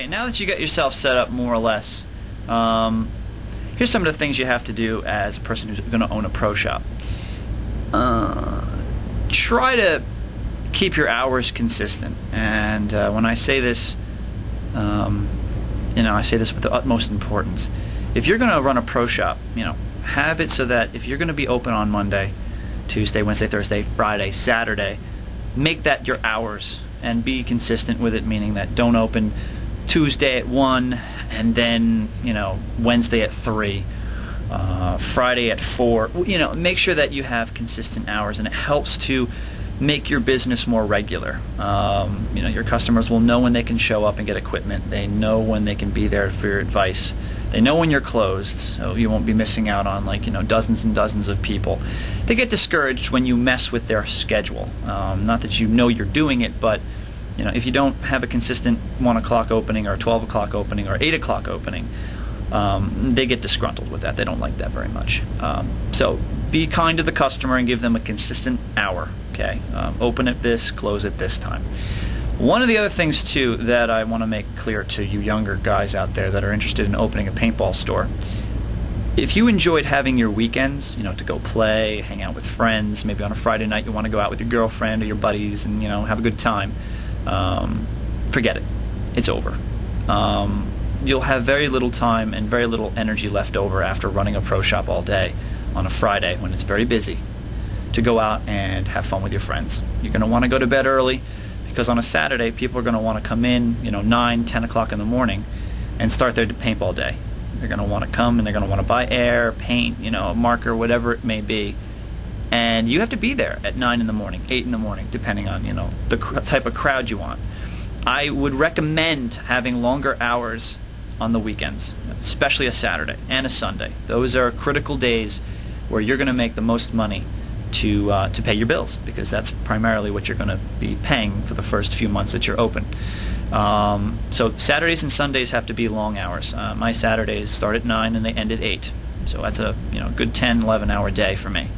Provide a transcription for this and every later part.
now that you get yourself set up more or less, here's some of the things you have to do as a person who's going to own a pro shop. Try to keep your hours consistent, and when I say this, I say this with the utmost importance. If you're going to run a pro shop, have it so that if you're going to be open on Monday, Tuesday, Wednesday, Thursday, Friday, Saturday, make that your hours and be consistent with it, meaning that don't open Tuesday at 1 and then Wednesday at 3, Friday at 4. Make sure that you have consistent hours, and it helps to make your business more regular. Your customers will know when they can show up and get equipment. They know when they can be there for your advice. They know when you're closed, so you won't be missing out on dozens and dozens of people. They get discouraged when you mess with their schedule. Not that you're doing it, but if you don't have a consistent 1 o'clock opening or 12 o'clock opening or 8 o'clock opening, they get disgruntled with that. They don't like that very much. So be kind to the customer and give them a consistent hour. Okay, open at this, close at this time. One of the other things too that I want to make clear to you younger guys out there that are interested in opening a paintball store, if you enjoyed having your weekends, to go play, hang out with friends, maybe on a Friday night you want to go out with your girlfriend or your buddies and have a good time, forget it. It's over. You'll have very little time and very little energy left over after running a pro shop all day on a Friday when it's very busy to go out and have fun with your friends. You're going to want to go to bed early, because on a Saturday people are going to want to come in 9, 10 o'clock in the morning and start their paintball day. They're going to want to come and they're going to want to buy air, paint, a marker, whatever it may be, and you have to be there at 9 in the morning, 8 in the morning, depending on the type of crowd you want. I would recommend having longer hours on the weekends, especially a Saturday and a Sunday. Those are critical days where you're going to make the most money to pay your bills, because that's primarily what you're going to be paying for the first few months that you're open. So Saturdays and Sundays have to be long hours. My Saturdays start at 9 and they end at 8, so that's a good 10, 11-hour day for me.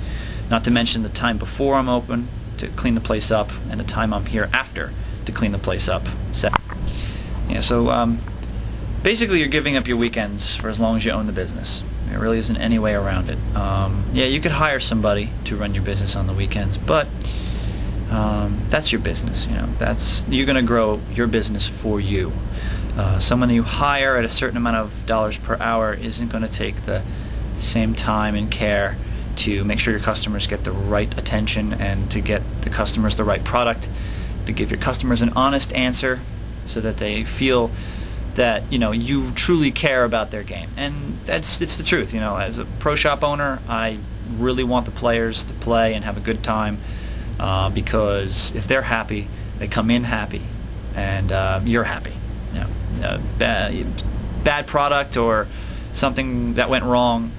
Not to mention the time before I'm open to clean the place up and the time I'm here after to clean the place up. So basically you're giving up your weekends for as long as you own the business. There really isn't any way around it. You could hire somebody to run your business on the weekends, but that's your business. You're going to grow your business for you. Someone you hire at a certain amount of dollars per hour isn't going to take the same time and care to make sure your customers get the right attention and to get the customers the right product, to give your customers an honest answer so that they feel that you truly care about their game. And it's the truth. As a pro shop owner, I really want the players to play and have a good time, because if they're happy, they come in happy, and you're happy. Bad product or something that went wrong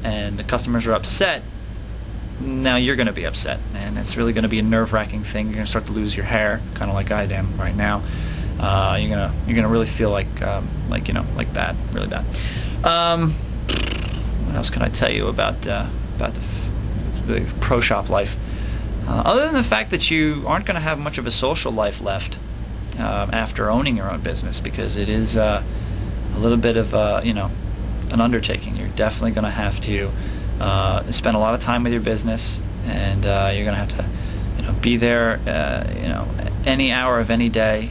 and the customers are upset, now you're going to be upset, and it's really going to be a nerve-wracking thing. You're going to start to lose your hair, kind of like I am right now. You're gonna really feel like bad, really bad. What else can I tell you about the pro shop life? Other than the fact that you aren't going to have much of a social life left after owning your own business, because it is a little bit of an undertaking. You're definitely going to have to spend a lot of time with your business, and you're going to have to be there any hour of any day.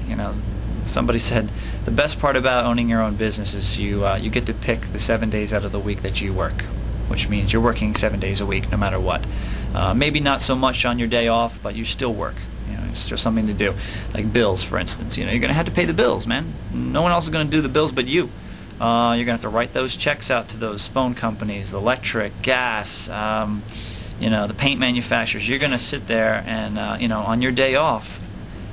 Somebody said the best part about owning your own business is you get to pick the 7 days out of the week that you work, which means you're working 7 days a week no matter what. Maybe not so much on your day off, but you still work. It's just something to do. Like bills, for instance. You're going to have to pay the bills, man. No one else is going to do the bills but you. You're going to have to write those checks out to those phone companies, electric, gas, the paint manufacturers. You're going to sit there and, on your day off,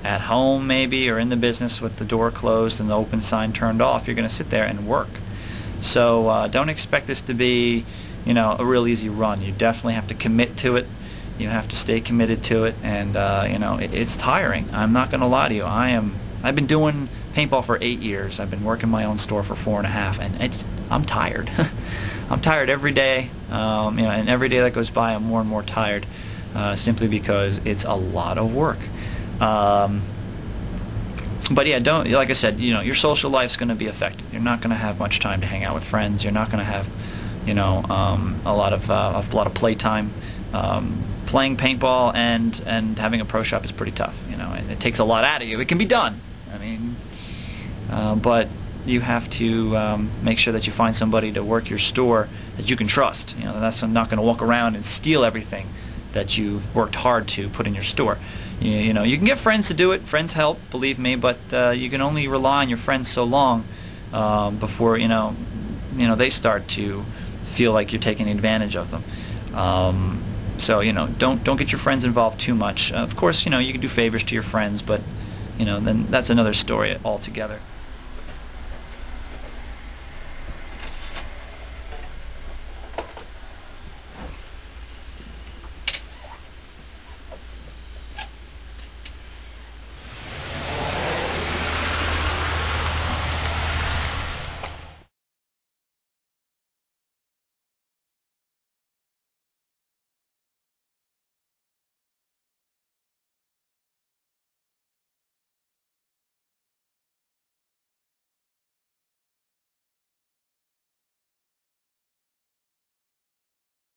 at home maybe, or in the business with the door closed and the open sign turned off, you're going to sit there and work. So don't expect this to be, a real easy run. You definitely have to commit to it. You have to stay committed to it, and it's tiring. I'm not going to lie to you. I've been doing paintball for 8 years. I've been working my own store for 4.5, and I'm tired. I'm tired every day, and every day that goes by I'm more and more tired, simply because it's a lot of work. But yeah, don't, like I said, your social life's going to be affected. You're not going to have much time to hang out with friends. You're not going to have, a lot of playtime. Playing paintball and having a pro shop is pretty tough. It takes a lot out of you. It can be done. I mean, but you have to make sure that you find somebody to work your store that you can trust. That's not going to walk around and steal everything that you've worked hard to put in your store. You can get friends to do it. Friends help, believe me, but you can only rely on your friends so long before they start to feel like you're taking advantage of them. So don't get your friends involved too much. Of course, you can do favors to your friends, but then that's another story altogether.